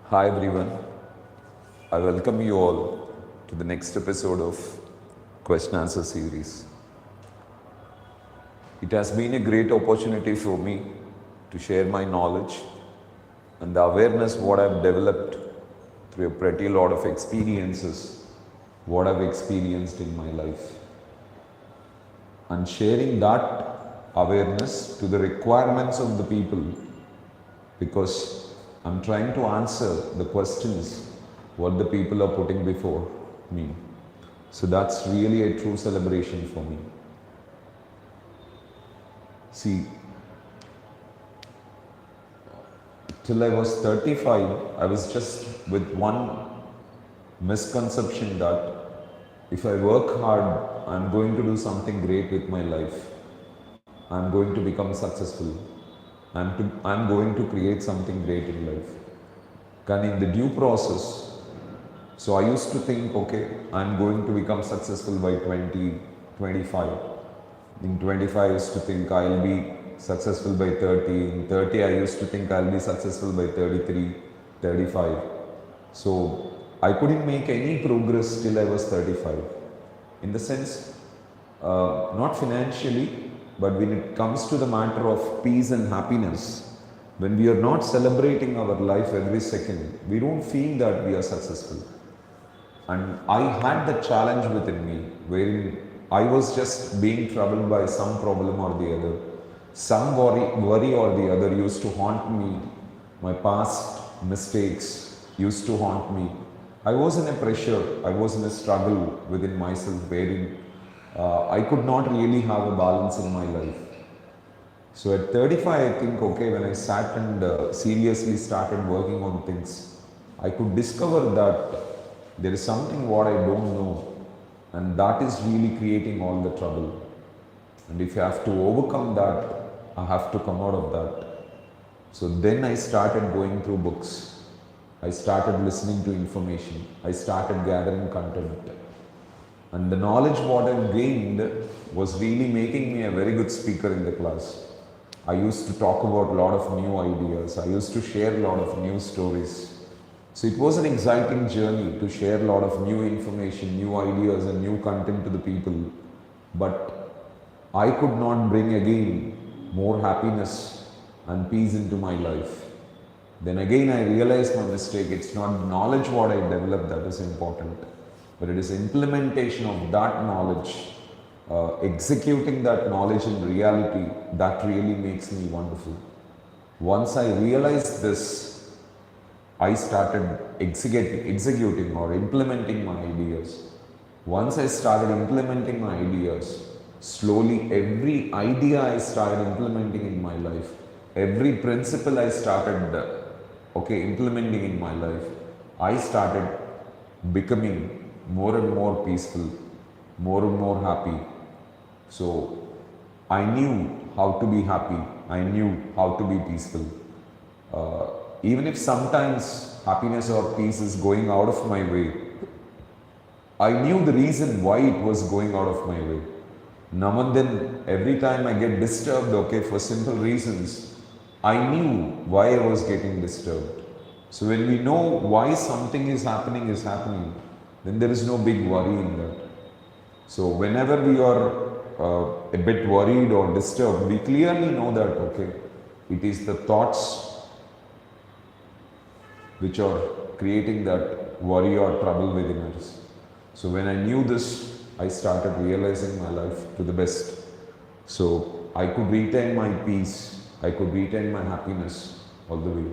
Hi everyone, I welcome you all to the next episode of Question Answer series. It has been a great opportunity for me to share my knowledge and the awareness what I've developed through a pretty lot of experiences, what I've experienced in my life. And sharing that awareness to the requirements of the people, because I'm trying to answer the questions what the people are putting before me. So that's really a true celebration for me. See, till I was 35, I was just with one misconception that if I work hard, I'm going to do something great with my life. I'm going to become successful. I'm going to create something great in life. And in the due process, so I used to think, okay, I'm going to become successful by 20, 25. In 25, I used to think I'll be successful by 30. In 30, I used to think I'll be successful by 33, 35. So I couldn't make any progress till I was 35. In the sense, not financially, but when it comes to the matter of peace and happiness, when we are not celebrating our life every second, we don't feel that we are successful. And I had the challenge within me, wherein I was just being troubled by some problem or the other. Some worry or the other used to haunt me. My past mistakes used to haunt me. I was in a pressure, I was in a struggle within myself, wherein I could not really have a balance in my life. So at 35, I think, okay, when I sat and seriously started working on things, I could discover that there is something what I don't know, and that is really creating all the trouble. And if you have to overcome that, I have to come out of that. So then I started going through books. I started listening to information. I started gathering content. And the knowledge what I gained was really making me a very good speaker in the class. I used to talk about a lot of new ideas. I used to share a lot of new stories. So it was an exciting journey to share a lot of new information, new ideas and new content to the people. But I could not bring again more happiness and peace into my life. Then again I realized my mistake. It's not knowledge what I developed that is important, but it is implementation of that knowledge, executing that knowledge in reality, that really makes me wonderful. Once I realized this, I started executing or implementing my ideas. Once I started implementing my ideas, slowly every idea I started implementing in my life, every principle I started implementing in my life, I started becoming more and more peaceful, more and more happy. So I knew how to be happy, I knew how to be peaceful. Even if sometimes happiness or peace is going out of my way, I knew the reason why it was going out of my way. Now and then, every time I get disturbed, for simple reasons, I knew why I was getting disturbed. So when we know why something is happening, then there is no big worry in that. So whenever we are a bit worried or disturbed, we clearly know that, it is the thoughts which are creating that worry or trouble within us. So when I knew this, I started realizing my life to the best. So I could retain my peace, I could retain my happiness all the way.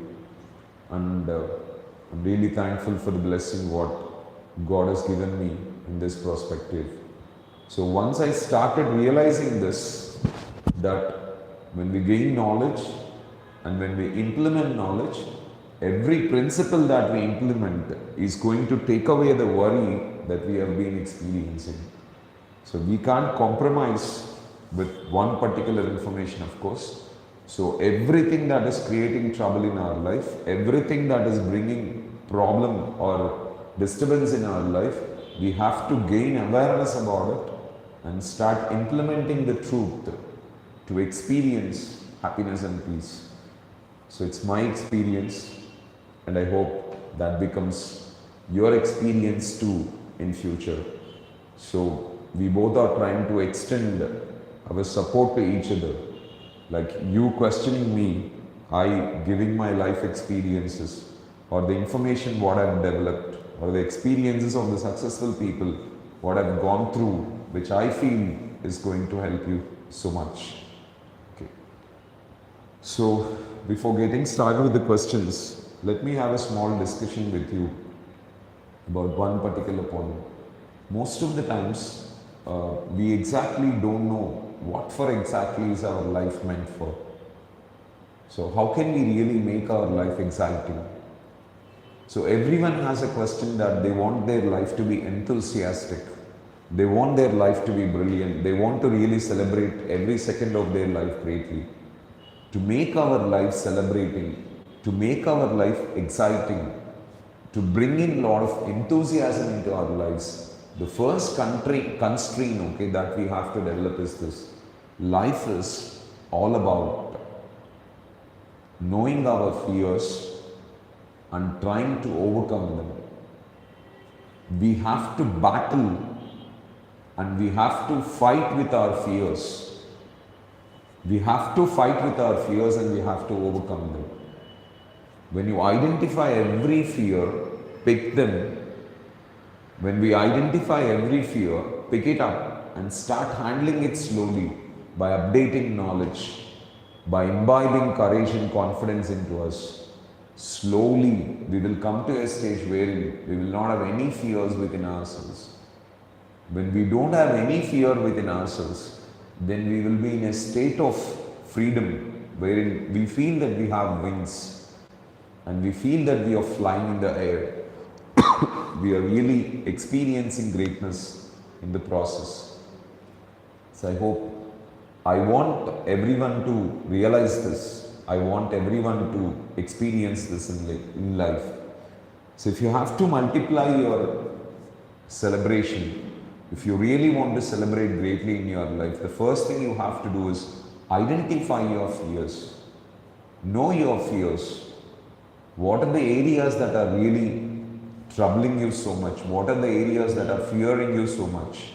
And I'm really thankful for the blessing what God has given me in this perspective. So once I started realizing this, that when we gain knowledge and when we implement knowledge, every principle that we implement is going to take away the worry that we have been experiencing. So we can't compromise with one particular information, of course. So everything that is creating trouble in our life, everything that is bringing problem or disturbance in our life, we have to gain awareness about it and start implementing the truth to experience happiness and peace. So it's my experience, and I hope that becomes your experience too in future. So we both are trying to extend our support to each other. Like you questioning me, I giving my life experiences, or the information what I've developed, or the experiences of the successful people, what I've gone through, which I feel is going to help you so much. Okay. So before getting started with the questions, let me have a small discussion with you about one particular point. Most of the times, we exactly don't know what for exactly is our life meant for. So how can we really make our life exciting? So everyone has a question that they want their life to be enthusiastic. They want their life to be brilliant. They want to really celebrate every second of their life greatly. To make our life celebrating, to make our life exciting, to bring in a lot of enthusiasm into our lives, the first constraint, okay, that we have to develop is this. Life is all about knowing our fears and trying to overcome them. We have to battle and we have to fight with our fears. We have to fight with our fears and we have to overcome them. When you identify every fear, pick them. When we identify every fear, pick it up and start handling it slowly by updating knowledge, by imbibing courage and confidence into us. Slowly, we will come to a stage wherein we will not have any fears within ourselves. When we don't have any fear within ourselves, then we will be in a state of freedom wherein we feel that we have wings and we feel that we are flying in the air. We are really experiencing greatness in the process. So I want everyone to realize this. I want everyone to experience this in life. So if you have to multiply your celebration, if you really want to celebrate greatly in your life, the first thing you have to do is identify your fears. Know your fears. What are the areas that are really troubling you so much? What are the areas that are fearing you so much?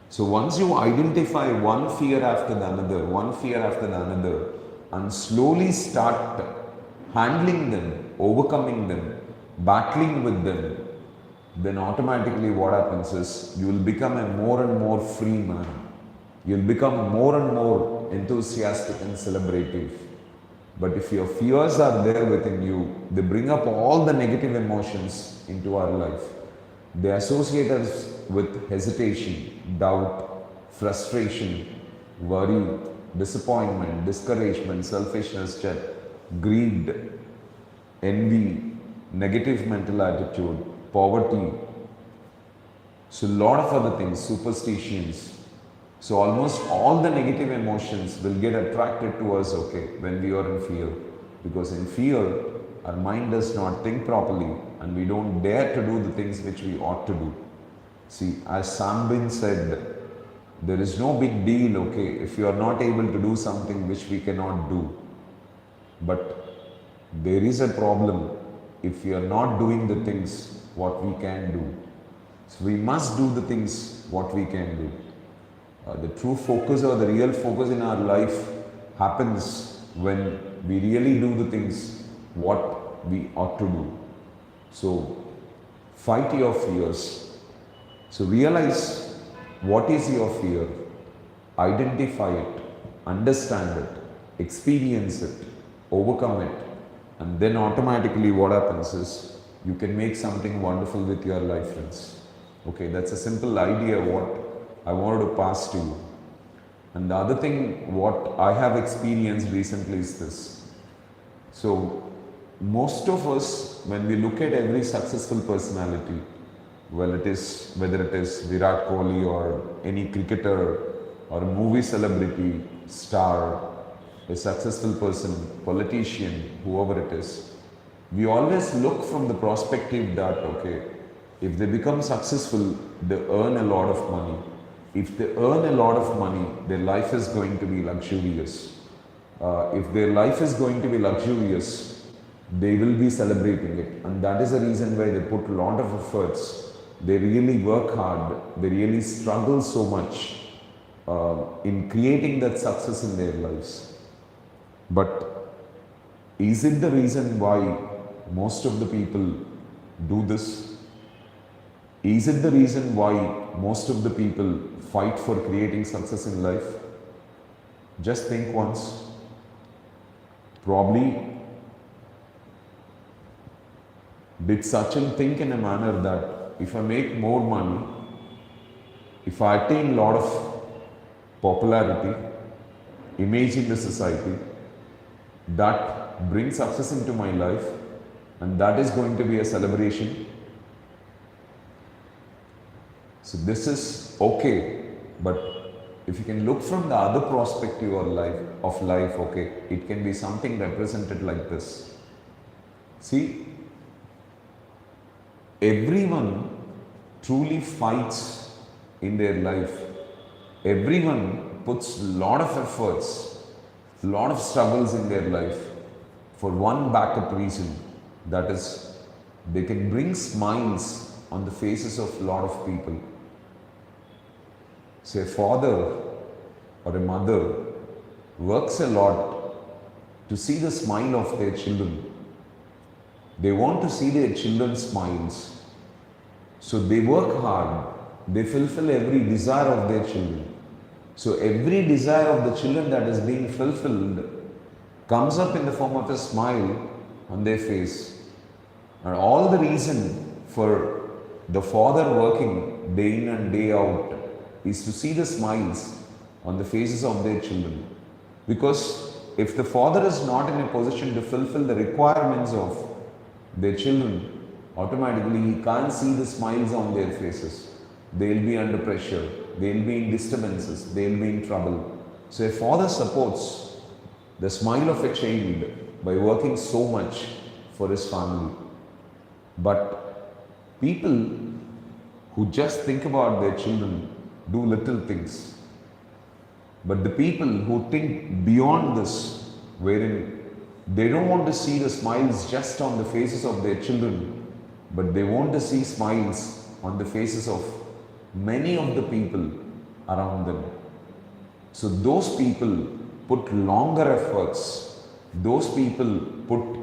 So once you identify one fear after the another, one fear after the another, and slowly start handling them, overcoming them, battling with them, then automatically what happens is you will become a more and more free man. You'll become more and more enthusiastic and celebrative. But if your fears are there within you, they bring up all the negative emotions into our life. They associate us with hesitation, doubt, frustration, worry, disappointment, discouragement, selfishness, greed, envy, negative mental attitude, poverty. So a lot of other things, superstitions. So almost all the negative emotions will get attracted to us, okay, when we are in fear. Because in fear, our mind does not think properly and we don't dare to do the things which we ought to do. See, as Sambin said, there is no big deal, okay, if you are not able to do something which we cannot do. But there is a problem if we are not doing the things what we can do. So we must do the things what we can do. The true focus or the real focus in our life happens when we really do the things what we ought to do. So fight your fears. So realize what is your fear, identify it, understand it, experience it, overcome it, and then automatically what happens is you can make something wonderful with your life, friends. Okay, that's a simple idea what I wanted to pass to you. And the other thing what I have experienced recently is this. So most of us, when we look at every successful personality, whether it is Virat Kohli or any cricketer or a movie celebrity, star, a successful person, politician, whoever it is, we always look from the perspective that, okay, if they become successful, they earn a lot of money. If they earn a lot of money, their life is going to be luxurious. If their life is going to be luxurious, they will be celebrating it. And that is the reason why they put a lot of efforts. They really work hard. They really struggle so much in creating that success in their lives. But is it the reason why most of the people do this? Is it the reason why most of the people fight for creating success in life? Just think once. Probably did Sachin think in a manner that if I make more money, if I attain a lot of popularity, image in the society, that brings success into my life, and that is going to be a celebration. So this is okay, but if you can look from the other perspective of life, okay, it can be something represented like this. See, everyone truly fights in their life. Everyone puts a lot of efforts, a lot of struggles in their life for one backup reason, that is, they can bring smiles on the faces of a lot of people. So a father or a mother works a lot to see the smile of their children. They want to see their children's smiles. So they work hard. They fulfill every desire of their children. So every desire of the children that is being fulfilled comes up in the form of a smile on their face. And all the reason for the father working day in and day out is to see the smiles on the faces of their children. Because if the father is not in a position to fulfill the requirements of their children, automatically he can't see the smiles on their faces. They'll be under pressure, they'll be in disturbances, they'll be in trouble. So a father supports the smile of a child by working so much for his family. But people who just think about their children do little things. But the people who think beyond this, wherein they don't want to see the smiles just on the faces of their children, but they want to see smiles on the faces of many of the people around them. So those people put longer efforts. Those people put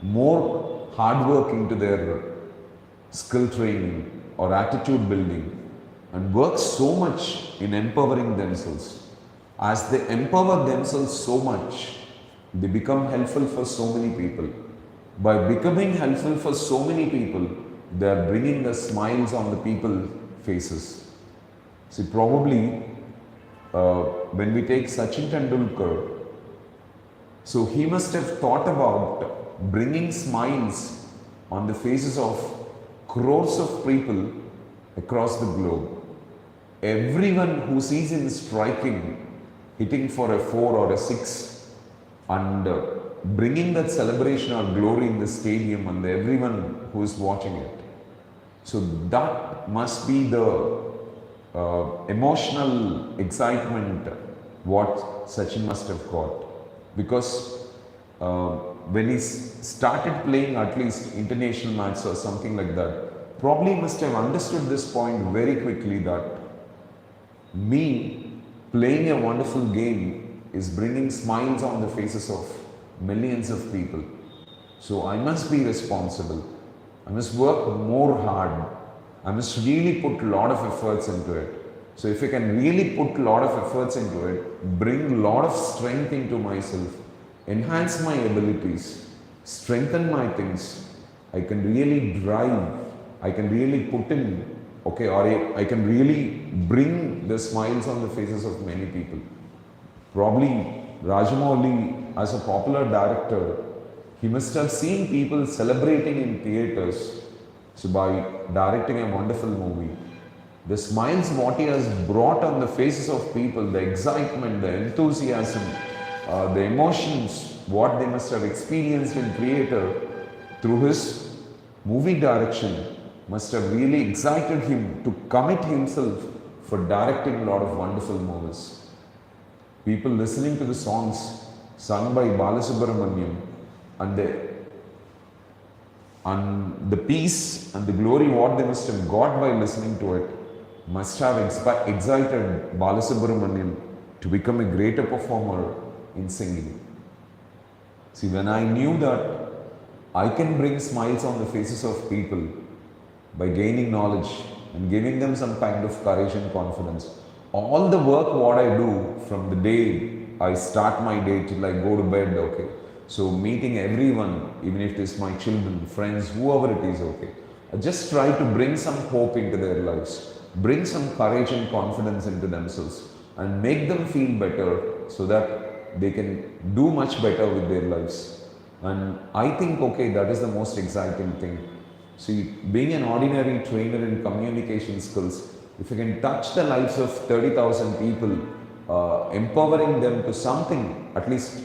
more hard work into their skill training or attitude building and work so much in empowering themselves. As they empower themselves so much, they become helpful for so many people. By becoming helpful for so many people, they are bringing the smiles on the people's faces. See, probably when we take Sachin Tendulkar, so he must have thought about bringing smiles on the faces of crores of people across the globe. Everyone who sees him striking, hitting for a 4 or a 6 and bringing that celebration or glory in the stadium and everyone who is watching it. So that must be the emotional excitement what Sachin must have got. Because when he started playing at least international matches or something like that, probably must have understood this point very quickly that me playing a wonderful game is bringing smiles on the faces of millions of people. So I must be responsible. I must work more hard. I must really put a lot of efforts into it. So if I can really put a lot of efforts into it, bring a lot of strength into myself, enhance my abilities, strengthen my things, I can really drive, I can really put in, okay, or I can really bring the smiles on the faces of many people. Probably Rajamouli, as a popular director, he must have seen people celebrating in theatres. So by directing a wonderful movie, the smiles what he has brought on the faces of people, the excitement, the enthusiasm, the emotions, what they must have experienced in theatre through his movie direction must have really excited him to commit himself for directing a lot of wonderful movies. People listening to the songs sung by Balasubramaniam and the And the peace and the glory what they must have got by listening to it must have excited Balasubramanian to become a greater performer in singing. See, when I knew that I can bring smiles on the faces of people by gaining knowledge and giving them some kind of courage and confidence, all the work what I do from the day I start my day till I go to bed, okay. So meeting everyone, even if it is my children, friends, whoever it is, okay. I just try to bring some hope into their lives, bring some courage and confidence into themselves and make them feel better so that they can do much better with their lives. And I think, okay, that is the most exciting thing. See, being an ordinary trainer in communication skills, if you can touch the lives of 30,000 people, empowering them to something, at least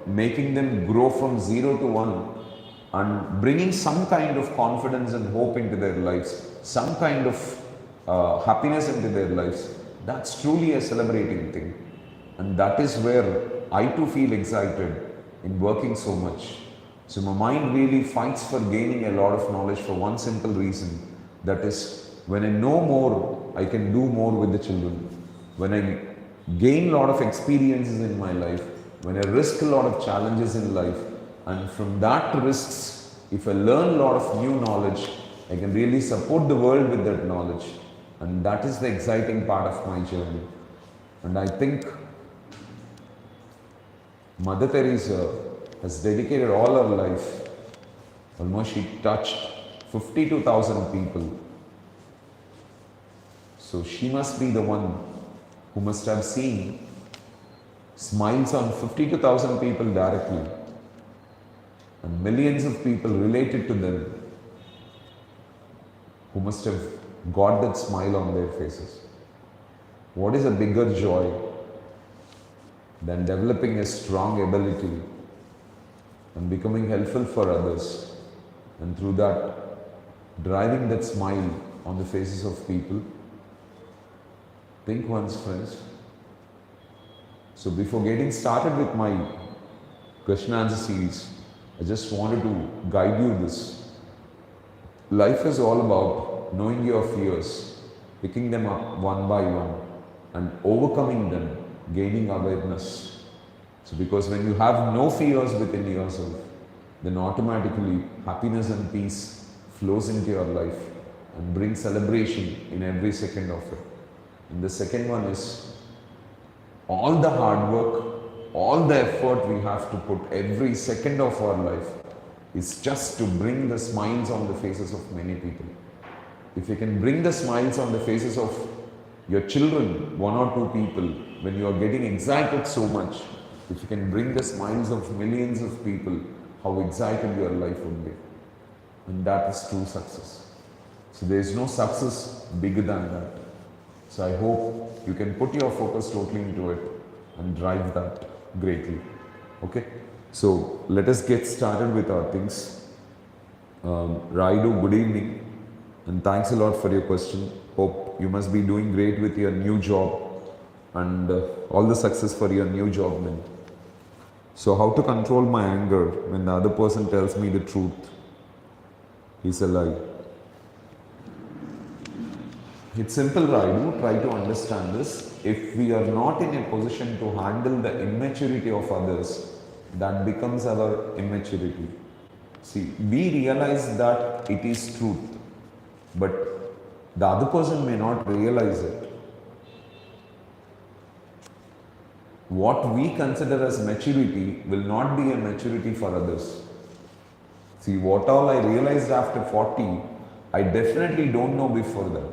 making them grow from 0 to 1 and bringing some kind of confidence and hope into their lives, some kind of happiness into their lives, that's truly a celebrating thing. And that is where I too feel excited in working so much. So my mind really fights for gaining a lot of knowledge for one simple reason. That is, when I know more, I can do more with the children. When I gain a lot of experiences in my life, when I risk a lot of challenges in life, and from that risks, if I learn a lot of new knowledge, I can really support the world with that knowledge. And that is the exciting part of my journey. And I think Mother Teresa has dedicated all her life. Almost she touched 52,000 people. So she must be the one who must have seen smiles on 52,000 people directly and millions of people related to them who must have got that smile on their faces. What is a bigger joy than developing a strong ability and becoming helpful for others, and through that driving that smile on the faces of people? Think once, friends. So before getting started with my question answer series, I just wanted to guide you this. Life is all about knowing your fears, picking them up one by one and overcoming them, gaining awareness. So because when you have no fears within yourself, then automatically happiness and peace flows into your life and brings celebration in every second of it. And the second one is all the hard work, all the effort we have to put every second of our life is just to bring the smiles on the faces of many people. If you can bring the smiles on the faces of your children, one or two people, when you are getting excited so much, if you can bring the smiles of millions of people, how excited your life would be. And that is true success. So there is no success bigger than that. So I hope you can put your focus totally into it and drive that greatly. Okay? So let us get started with our things. Raidu, good evening. And thanks a lot for your question. Hope you must be doing great with your new job and all the success for your new job, man. So how to control my anger when the other person tells me the truth is a lie? It's simple, Raidu. Try to understand this. If we are not in a position to handle the immaturity of others, that becomes our immaturity. See, we realize that it is truth, but the other person may not realize it. What we consider as maturity will not be a maturity for others. See, what all I realized after 40, I definitely don't know before that.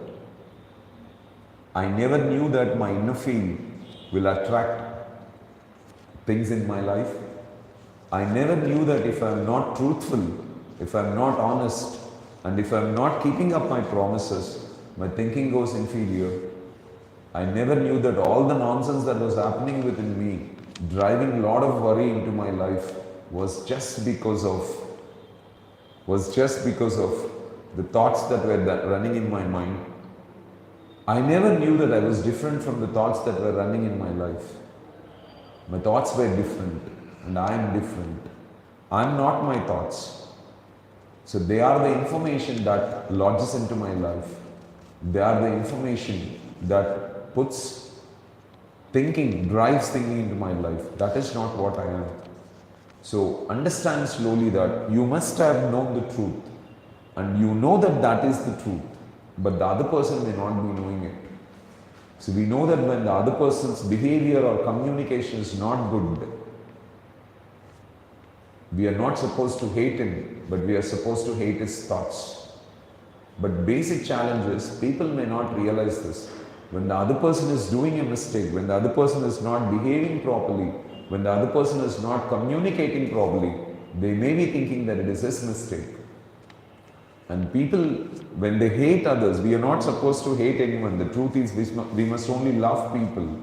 I never knew that my inner field will attract things in my life. I never knew that if I am not truthful, if I am not honest, and if I am not keeping up my promises, my thinking goes inferior. I never knew that all the nonsense that was happening within me, driving a lot of worry into my life, was just because of the thoughts that were running in my mind. I never knew that I was different from the thoughts that were running in my life. My thoughts were different and I am different. I am not my thoughts. So they are the information that lodges into my life. They are the information that puts thinking, drives thinking into my life. That is not what I am. So understand slowly that you must have known the truth, and you know that that is the truth, but the other person may not be knowing it. So we know that when the other person's behavior or communication is not good, we are not supposed to hate him, but we are supposed to hate his thoughts. But basic challenge is people may not realize this. When the other person is doing a mistake, when the other person is not behaving properly, when the other person is not communicating properly, they may be thinking that it is his mistake. And people, when they hate others, we are not supposed to hate anyone. The truth is we must only love people.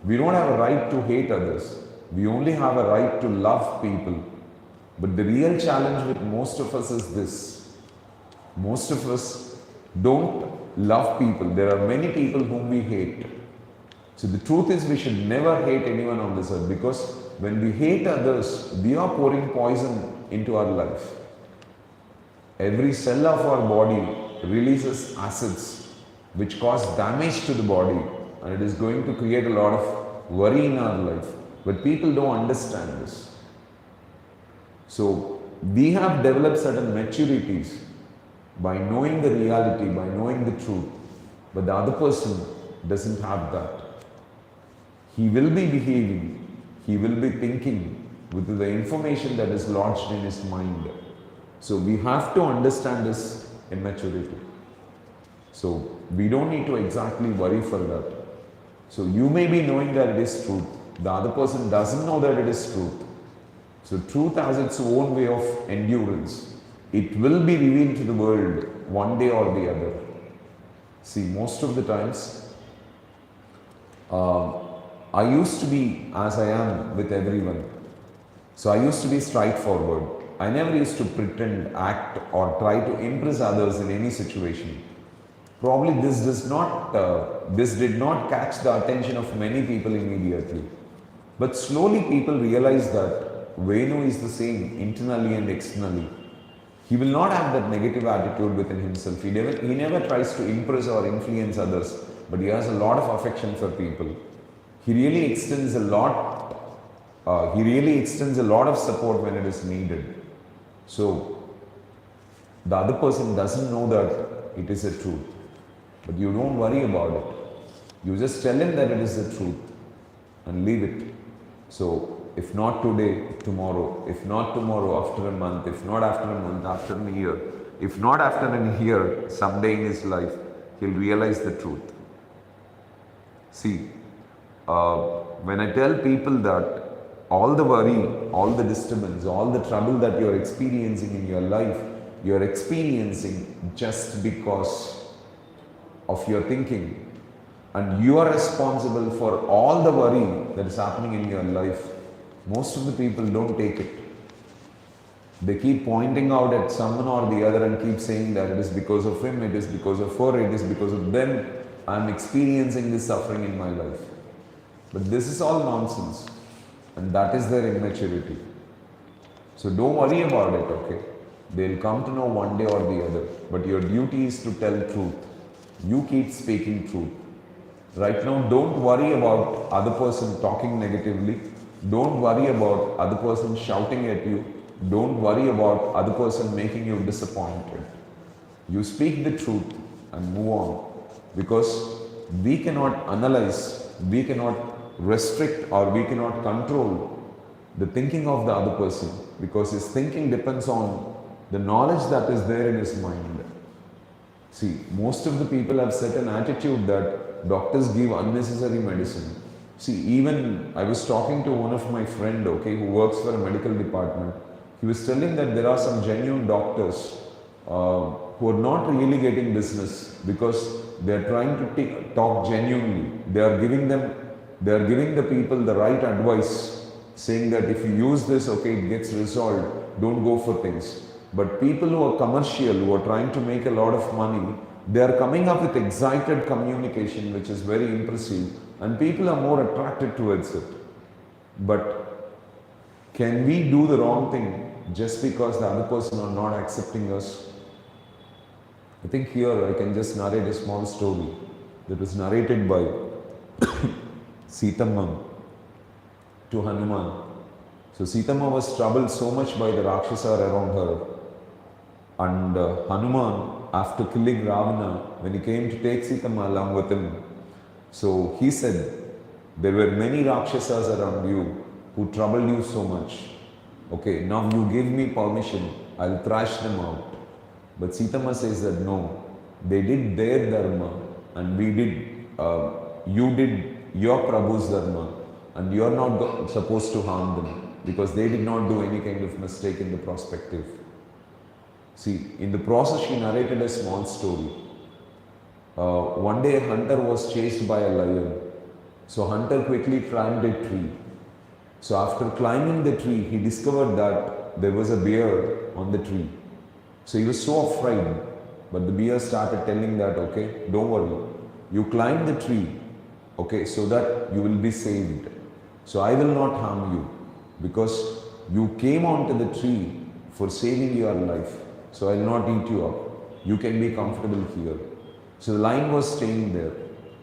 We don't have a right to hate others. We only have a right to love people. But the real challenge with most of us is this. Most of us don't love people. There are many people whom we hate. So the truth is we should never hate anyone on this earth, because when we hate others, we are pouring poison into our life. Every cell of our body releases acids which cause damage to the body, and it is going to create a lot of worry in our life. But people don't understand this. So we have developed certain maturities by knowing the reality, by knowing the truth, but the other person doesn't have that. He will be behaving, he will be thinking with the information that is lodged in his mind. So we have to understand this in maturity. So we don't need to exactly worry for that. So you may be knowing that it is truth. The other person doesn't know that it is truth. So truth has its own way of endurance. It will be revealed to the world one day or the other. See, most of the times, I used to be as I am with everyone. So I used to be straightforward. I never used to pretend, act, or try to impress others in any situation. Probably this did not catch the attention of many people immediately. But slowly people realize that Venu is the same internally and externally. He will not have that negative attitude within himself. He never tries to impress or influence others, but he has a lot of affection for people. He really extends a lot of support when it is needed. So the other person doesn't know that it is a truth, but you don't worry about it. You just tell him that it is the truth and leave it. So if not today, tomorrow. If not tomorrow, after a month. If not after a month, after a year. If not after a year, someday in his life, he'll realize the truth. See, when I tell people that all the worry, all the disturbance, all the trouble that you're experiencing in your life, you're experiencing just because of your thinking. And you are responsible for all the worry that is happening in your life. Most of the people don't take it. They keep pointing out at someone or the other and keep saying that it is because of him, it is because of her, it is because of them. I'm experiencing this suffering in my life. But this is all nonsense. And that is their immaturity. So don't worry about it, okay? They'll come to know one day or the other. But your duty is to tell truth. You keep speaking truth. Right now, don't worry about other person talking negatively. Don't worry about other person shouting at you. Don't worry about other person making you disappointed. You speak the truth and move on. Because we cannot analyze, we cannot restrict, or we cannot control the thinking of the other person, because his thinking depends on the knowledge that is there in his mind. See, most of the people have set an attitude that doctors give unnecessary medicine. See, even I was talking to one of my friend, okay, who works for a medical department. He was telling that there are some genuine doctors who are not really getting business because they are trying to talk genuinely. They are giving the people the right advice, saying that if you use this, okay, it gets resolved. Don't go for things. But people who are commercial, who are trying to make a lot of money, they are coming up with excited communication, which is very impressive, and people are more attracted towards it. But can we do the wrong thing just because the other person are not accepting us. I think here I can just narrate a small story that was narrated by Sitamma to Hanuman. So Sitamma was troubled so much by the Rakshasa around her. And Hanuman, after killing Ravana, when he came to take Sitamma along with him, so he said, there were many Rakshasas around you who troubled you so much. Okay, now you give me permission, I'll thrash them out. But Sitamma says that no, they did their dharma and you did your Prabhu's dharma, and you're not supposed to harm them because they did not do any kind of mistake in the perspective. See, in the process she narrated a small story. One day a hunter was chased by a lion. So hunter quickly climbed a tree. So after climbing the tree, he discovered that there was a bear on the tree. So he was so afraid, but the bear started telling that, okay, don't worry, you climb the tree, okay, so that you will be saved. So I will not harm you because you came onto the tree for saving your life. So I will not eat you up. You can be comfortable here. So the lion was staying there.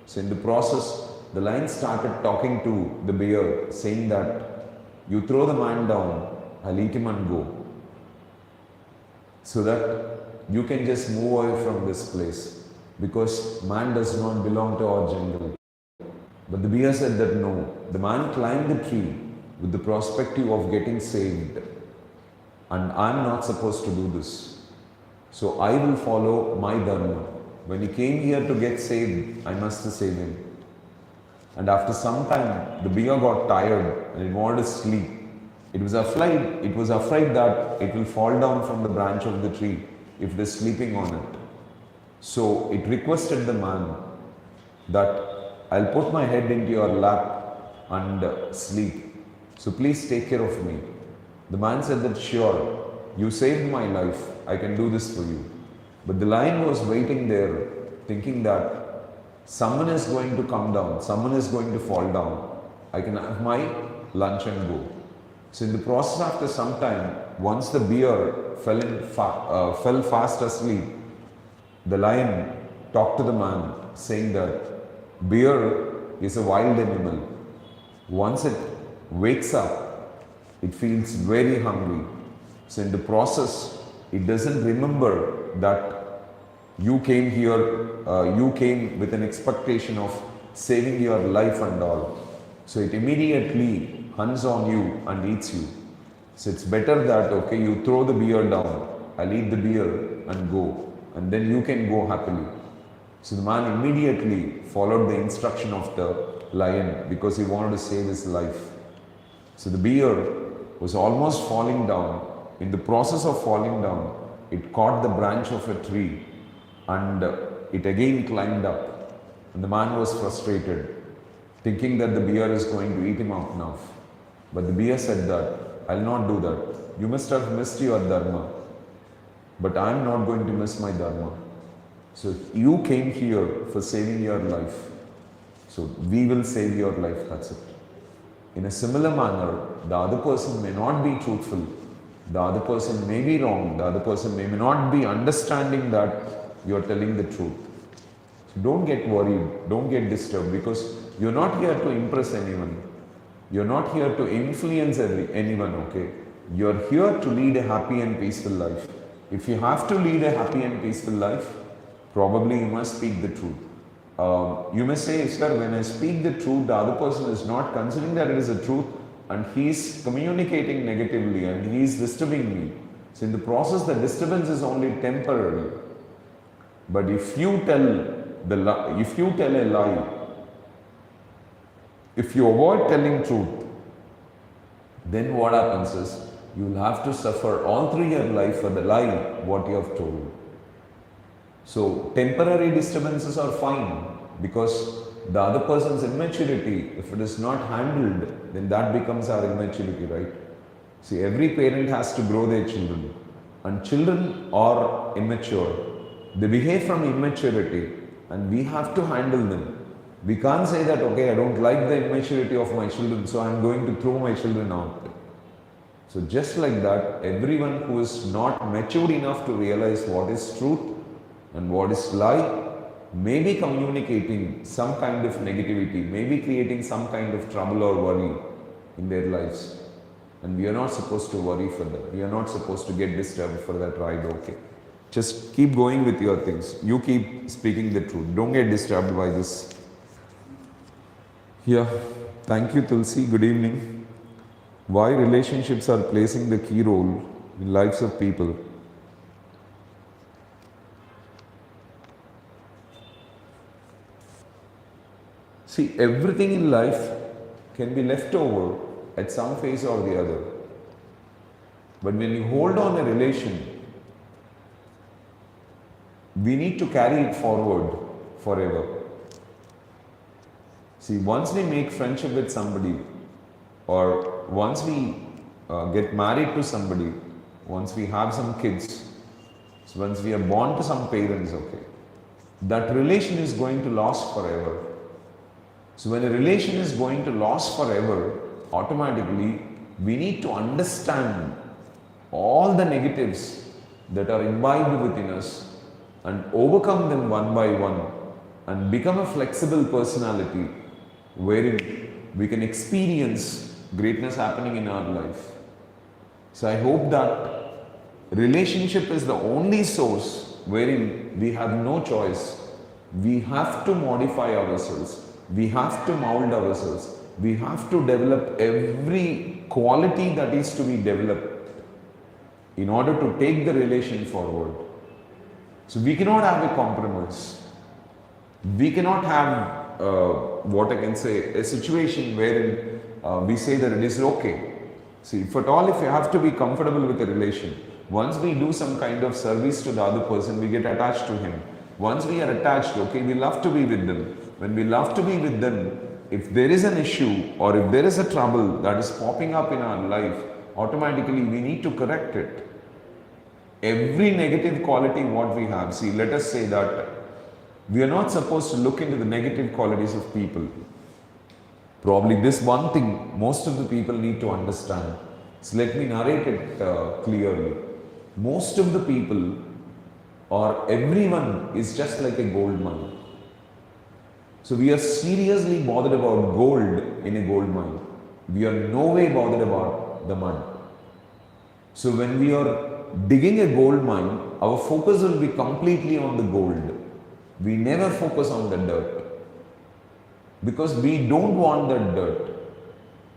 So in the process, the lion started talking to the bear, saying that you throw the man down, I'll eat him and go. So that you can just move away from this place, because man does not belong to our jungle. But the bear said that no, the man climbed the tree with the perspective of getting saved, and I'm not supposed to do this. So I will follow my dharma. When he came here to get saved, I must save him. And after some time, the bear got tired and it wanted to sleep. It was afraid that it will fall down from the branch of the tree if it is sleeping on it. So it requested the man that I'll put my head into your lap and sleep. So please take care of me. The man said that sure, you saved my life, I can do this for you. But the lion was waiting there thinking that someone is going to come down, someone is going to fall down. I can have my lunch and go. So in the process, after some time, once the bear fell fast asleep, the lion talked to the man saying that bear is a wild animal. Once it wakes up, it feels very hungry. So in the process, it doesn't remember that you came here, you came with an expectation of saving your life and all. So it immediately hunts on you and eats you. So it's better that, okay, you throw the bear down, I'll eat the bear and go, and then you can go happily. So the man immediately followed the instruction of the lion because he wanted to save his life. So the bear was almost falling down. In the process of falling down, it caught the branch of a tree and it again climbed up. And the man was frustrated, thinking that the bear is going to eat him up now. But the bear said that, I'll not do that. You must have missed your dharma, but I'm not going to miss my dharma. So you came here for saving your life. So we will save your life, that's it. In a similar manner, the other person may not be truthful. The other person may be wrong. The other person may not be understanding that you are telling the truth. So don't get worried. Don't get disturbed, because you're not here to impress anyone. You're not here to influence anyone, okay? You're here to lead a happy and peaceful life. If you have to lead a happy and peaceful life, probably you must speak the truth. You may say, sir, when I speak the truth, the other person is not considering that it is a truth, and he is communicating negatively and he is disturbing me. So in the process, the disturbance is only temporary. But if you tell a lie, if you avoid telling truth, then what happens is you will have to suffer all through your life for the lie what you have told. So temporary disturbances are fine, because the other person's immaturity, if it is not handled, then that becomes our immaturity, right? See, every parent has to grow their children, and children are immature. They behave from immaturity, and we have to handle them. We can't say that, okay, I don't like the immaturity of my children, so I'm going to throw my children out. So just like that, everyone who is not matured enough to realize what is truth and what is lie, may be communicating some kind of negativity, may be creating some kind of trouble or worry in their lives. And we are not supposed to worry for that. We are not supposed to get disturbed for that ride, okay. Just keep going with your things. You keep speaking the truth. Don't get disturbed by this. Yeah. Thank you, Tulsi. Good evening. Why relationships are placing the key role in lives of people. See, everything in life can be left over at some phase or the other. But when you hold on a relation, we need to carry it forward forever. See, once we make friendship with somebody, or once we get married to somebody, once we have some kids, so once we are born to some parents, okay, that relation is going to last forever. So when a relation is going to last forever, automatically we need to understand all the negatives that are imbibed within us and overcome them one by one and become a flexible personality wherein we can experience greatness happening in our life. So I hope that relationship is the only source wherein we have no choice. We have to modify ourselves. We have to mold ourselves. We have to develop every quality that is to be developed in order to take the relation forward. So we cannot have a compromise. We cannot have what I can say, a situation wherein we say that it is okay. See, if at all, if you have to be comfortable with a relation, once we do some kind of service to the other person, we get attached to him. Once we are attached, okay, we love to be with them. When we love to be with them, if there is an issue or if there is a trouble that is popping up in our life, automatically we need to correct it. Every negative quality what we have, see, let us say that we are not supposed to look into the negative qualities of people. Probably this one thing most of the people need to understand. So let me narrate it clearly. Most of the people or everyone is just like a gold mine. So we are seriously bothered about gold in a gold mine. We are no way bothered about the mud. So when we are digging a gold mine, our focus will be completely on the gold. We never focus on the dirt. Because we don't want that dirt.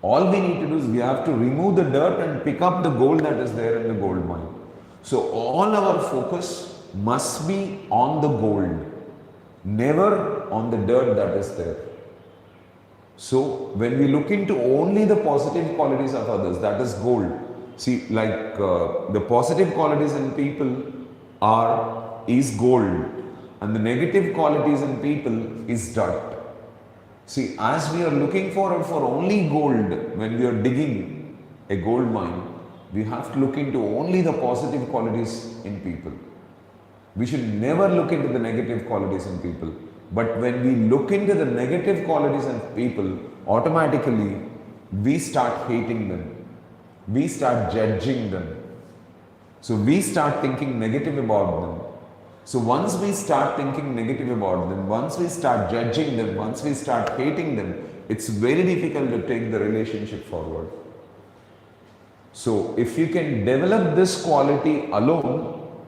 All we need to do is we have to remove the dirt and pick up the gold that is there in the gold mine. So all our focus must be on the gold, never on the dirt that is there. So when we look into only the positive qualities of others, that is gold. See, like the positive qualities in people is gold, and the negative qualities in people is dirt. See, as we are looking for only gold when we are digging a gold mine, we have to look into only the positive qualities in people. We should never look into the negative qualities in people. But when we look into the negative qualities in people, automatically we start hating them. We start judging them. So we start thinking negative about them. So once we start thinking negative about them, once we start judging them, once we start hating them, it's very difficult to take the relationship forward. So if you can develop this quality alone,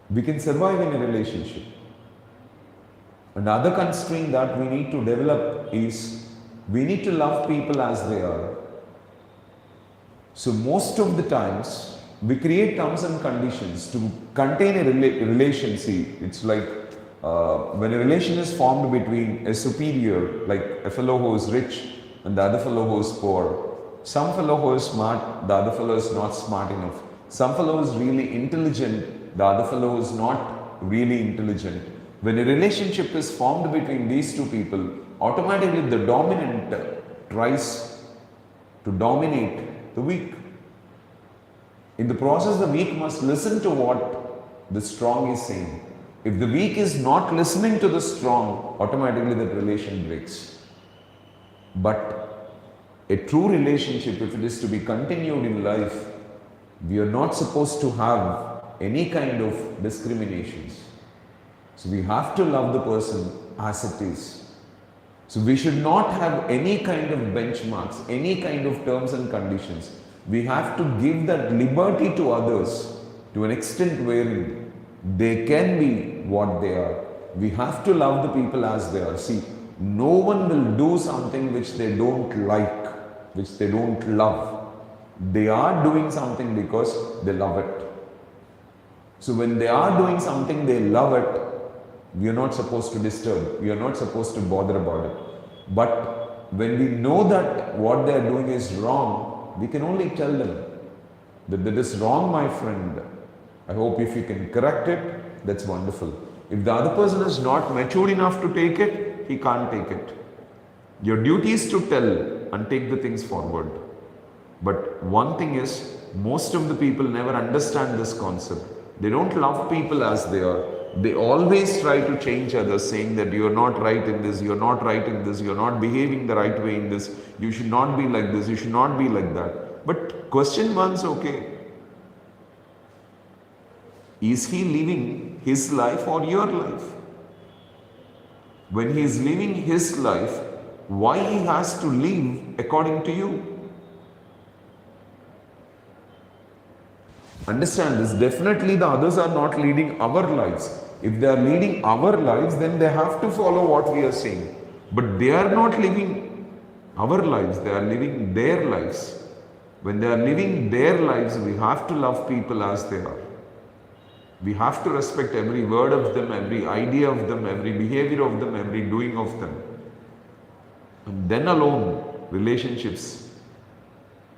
we can survive in a relationship. Another constraint that we need to develop is we need to love people as they are. So most of the times we create terms and conditions to contain a relation. See, it's like when a relation is formed between a superior, like a fellow who is rich and the other fellow who is poor. Some fellow who is smart, the other fellow is not smart enough. Some fellow is really intelligent, the other fellow is not really intelligent. When a relationship is formed between these two people, automatically the dominant tries to dominate the weak. In the process, the weak must listen to what the strong is saying. If the weak is not listening to the strong, automatically that relation breaks. But a true relationship, if it is to be continued in life, we are not supposed to have any kind of discriminations. So we have to love the person as it is. So we should not have any kind of benchmarks, any kind of terms and conditions. We have to give that liberty to others to an extent wherein they can be what they are. We have to love the people as they are. See, no one will do something which they don't like, which they don't love. They are doing something because they love it. So when they are doing something they love it, we are not supposed to disturb, we are not supposed to bother about it. But when we know that what they are doing is wrong, we can only tell them that that is wrong, my friend. I hope if you can correct it, that's wonderful. If the other person is not matured enough to take it, he can't take it. Your duty is to tell and take the things forward. But one thing is, most of the people never understand this concept. They don't love people as they are. They always try to change others, saying that you are not right in this, you are not right in this, you are not behaving the right way in this, you should not be like this, you should not be like that. But question once, okay, is he living his life or your life? When he is living his life, why he has to live according to you? Understand this, definitely the others are not leading our lives. If they are leading our lives, then they have to follow what we are saying. But they are not living our lives, they are living their lives. When they are living their lives, we have to love people as they are. We have to respect every word of them, every idea of them, every behavior of them, every doing of them. And then alone, relationships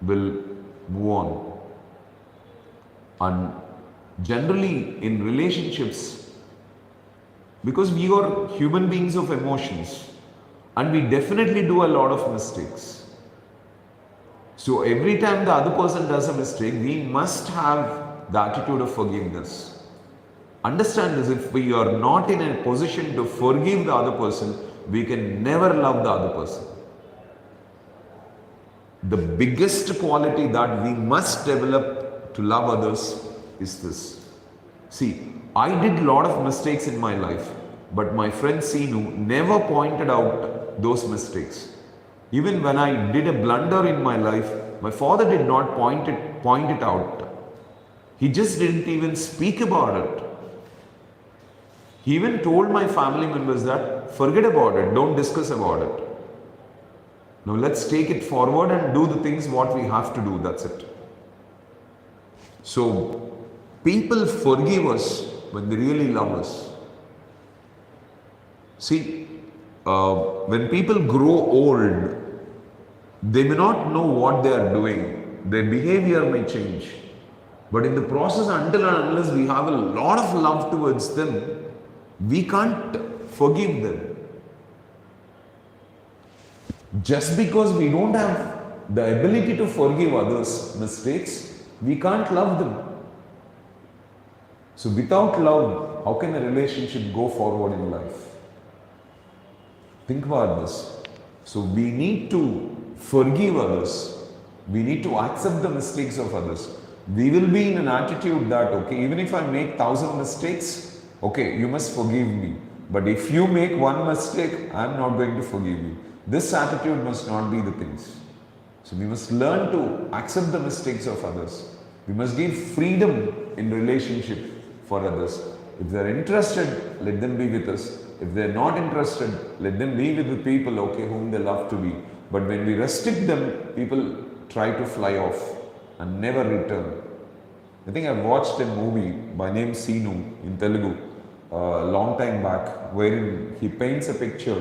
will move on. And generally in relationships, because we are human beings of emotions and we definitely do a lot of mistakes. So every time the other person does a mistake, we must have the attitude of forgiveness. Understand this, if we are not in a position to forgive the other person, we can never love the other person. The biggest quality that we must develop to love others is this. See, I did a lot of mistakes in my life, but my friend Venu never pointed out those mistakes. Even when I did a blunder in my life, my father did not point it out. He just didn't even speak about it. He even told my family members that forget about it, don't discuss about it. Now let's take it forward and do the things what we have to do, that's it. So people forgive us when they really love us. See, when people grow old, they may not know what they are doing. Their behavior may change. But in the process, until and unless we have a lot of love towards them, we can't forgive them. Just because we don't have the ability to forgive others' mistakes, we can't love them. So without love, how can a relationship go forward in life? Think about this. So we need to forgive others. We need to accept the mistakes of others. We will be in an attitude that, okay, even if I make 1,000 mistakes, okay, you must forgive me. But if you make one mistake, I am not going to forgive you. This attitude must not be the things. So we must learn to accept the mistakes of others. We must give freedom in relationship for others. If they are interested, let them be with us. If they are not interested, let them be with the people, okay, whom they love to be. But when we restrict them, people try to fly off and never return. I think I watched a movie by name Venu in Telugu a long time back, wherein he paints a picture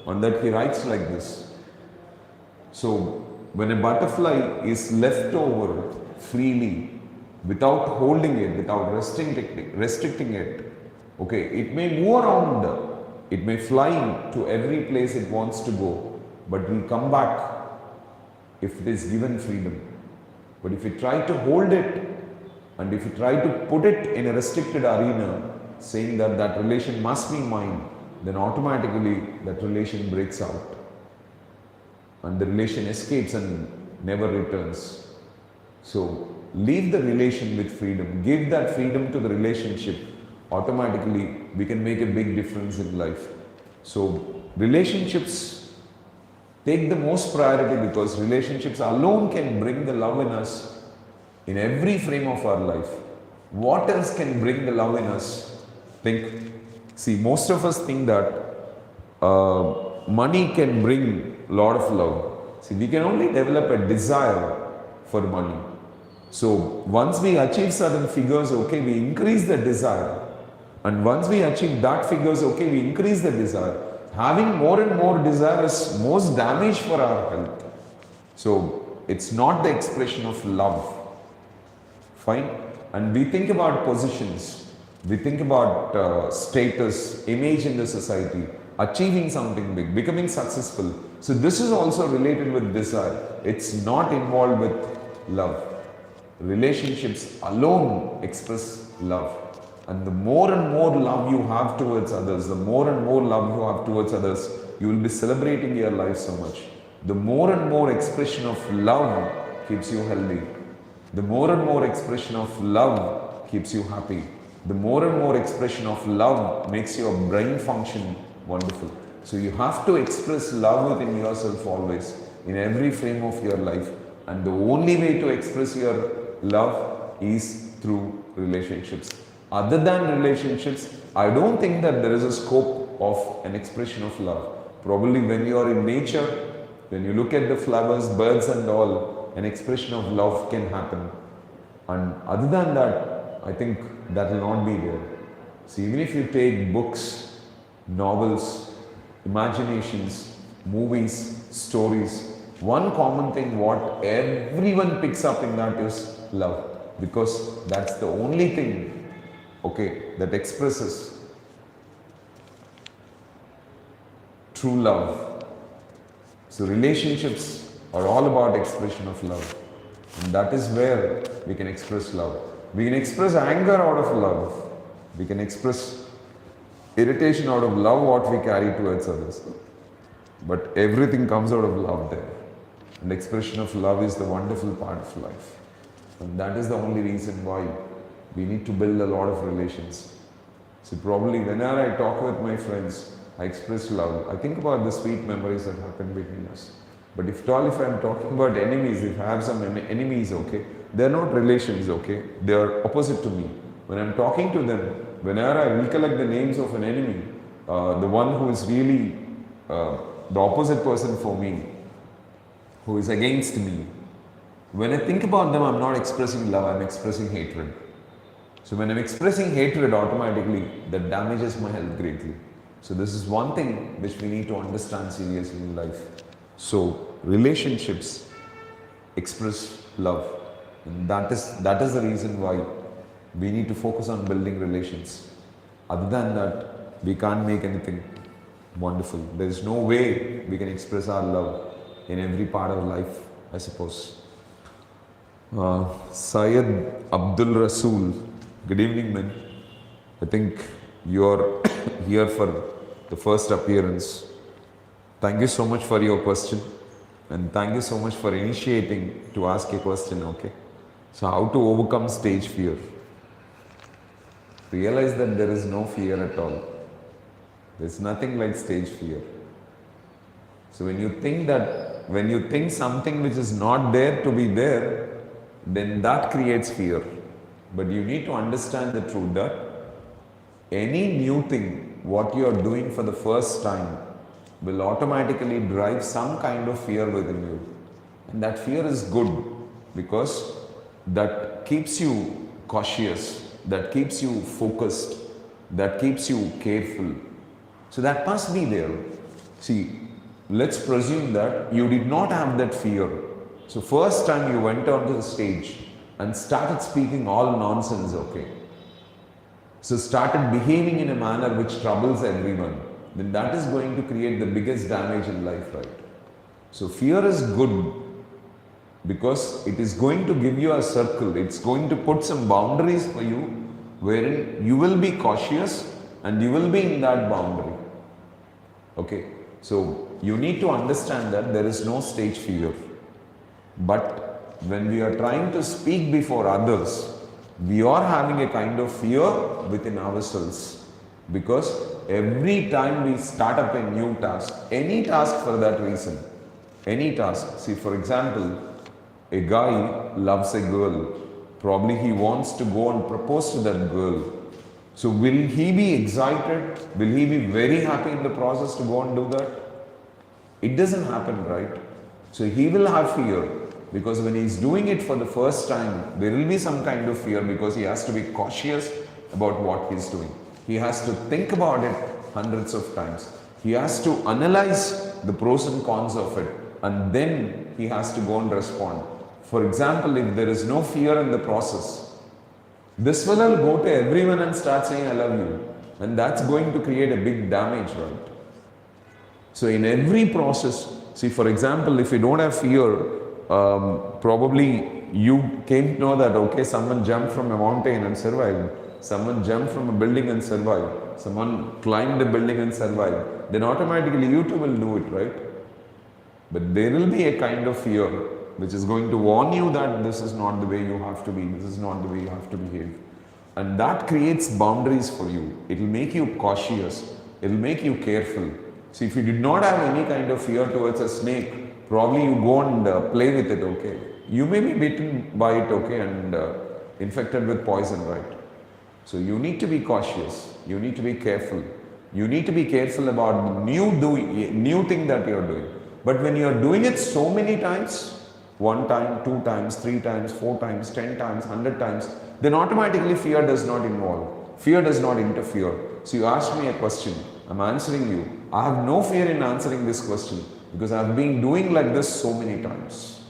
on that he writes like this. So when a butterfly is left over freely, without holding it, without restricting it, okay, it may move around, it may fly to every place it wants to go, but it will come back if it is given freedom. But if you try to hold it, and if you try to put it in a restricted arena, saying that that relation must be mine, then automatically that relation breaks out. and the relation escapes and never returns. So leave the relation with freedom. Give that freedom to the relationship. Automatically, we can make a big difference in life. So relationships take the most priority because relationships alone can bring the love in us in every frame of our life. What else can bring the love in us? Think. See, most of us think that money can bring a lot of love. See, we can only develop a desire for money. So once we achieve certain figures, okay, we increase the desire. And once we achieve that figures, okay, we increase the desire. Having more and more desire is most damage for our health. So it's not the expression of love. Fine? And we think about positions. We think about status, image in the society, achieving something big, becoming successful. So this is also related with desire. It's not involved with love. Relationships alone express love. And the more and more love you have towards others, the more and more love you have towards others, you will be celebrating your life so much. The more and more expression of love keeps you healthy. The more and more expression of love keeps you happy. The more and more expression of love makes your brain function wonderful. So you have to express love within yourself always, in every frame of your life. And the only way to express your love is through relationships. Other than relationships, I don't think that there is a scope of an expression of love. Probably when you are in nature, when you look at the flowers, birds and all, an expression of love can happen. And other than that, I think that will not be there. So even if you take books, novels, imaginations, movies, stories, one common thing what everyone picks up in that is love. Because that's the only thing, okay, that expresses true love. So relationships are all about expression of love. And that is where we can express love. We can express anger out of love. We can express irritation out of love what we carry towards others. But everything comes out of love there. And expression of love is the wonderful part of life. And that is the only reason why we need to build a lot of relations. So probably whenever I talk with my friends, I express love. I think about the sweet memories that happen between us. But if I'm talking about enemies, if I have some enemies, okay, they're not relations, okay, they are opposite to me. When I'm talking to them, whenever I recollect the names of an enemy, the one who is really the opposite person for me, who is against me, when I think about them, I'm not expressing love, I'm expressing hatred. So when I'm expressing hatred, automatically, that damages my health greatly. So this is one thing which we need to understand seriously in life. So relationships express love. And that is the reason why we need to focus on building relations. Other than that, we can't make anything wonderful. There is no way we can express our love in every part of life, I suppose. Syed Abdul Rasool, good evening, man. I think you're here for the first appearance. Thank you so much for your question, and thank you so much for initiating to ask a question, okay? So how to overcome stage fear? Realize that there is no fear at all. There's nothing like stage fear. So when you think something which is not there to be there, then that creates fear. But you need to understand the truth that any new thing, what you are doing for the first time, will automatically drive some kind of fear within you. And that fear is good because that keeps you cautious, that keeps you focused, that keeps you careful. So that must be there. See, let's presume that you did not have that fear. So first time you went onto the stage and started speaking all nonsense, okay? So started behaving in a manner which troubles everyone, then that is going to create the biggest damage in life, right? So fear is good because it is going to give you a circle. It's going to put some boundaries for you wherein you will be cautious and you will be in that boundary. Okay, so you need to understand that there is no stage fear. But when we are trying to speak before others, we are having a kind of fear within ourselves, because every time we start up a new task, any task for that reason, any task. See, for example, a guy loves a girl. Probably he wants to go and propose to that girl. So will he be excited? Will he be very happy in the process to go and do that? It doesn't happen, right? So he will have fear, because when he's doing it for the first time, there will be some kind of fear, because he has to be cautious about what he's doing. He has to think about it hundreds of times. He has to analyze the pros and cons of it, and then he has to go and respond. For example, if there is no fear in the process, this fellow will go to everyone and start saying, I love you. And that's going to create a big damage, right? So in every process, see, for example, if you don't have fear, probably you came to know that, okay, someone jumped from a mountain and survived. Someone jumped from a building and survived. Someone climbed a building and survived. Then automatically you too will do it, right? But there will be a kind of fear which is going to warn you that this is not the way you have to be, this is not the way you have to behave. And that creates boundaries for you. It will make you cautious. It will make you careful. See, if you did not have any kind of fear towards a snake, probably you go and play with it, okay? You may be bitten by it, okay, and infected with poison, right? So you need to be cautious. You need to be careful. You need to be careful about new thing that you are doing. But when you are doing it so many times, 1 time, 2 times, 3 times, 4 times, 10 times, 100 times, then automatically fear does not involve. Fear does not interfere. So you asked me a question, I'm answering you. I have no fear in answering this question, because I have been doing like this so many times.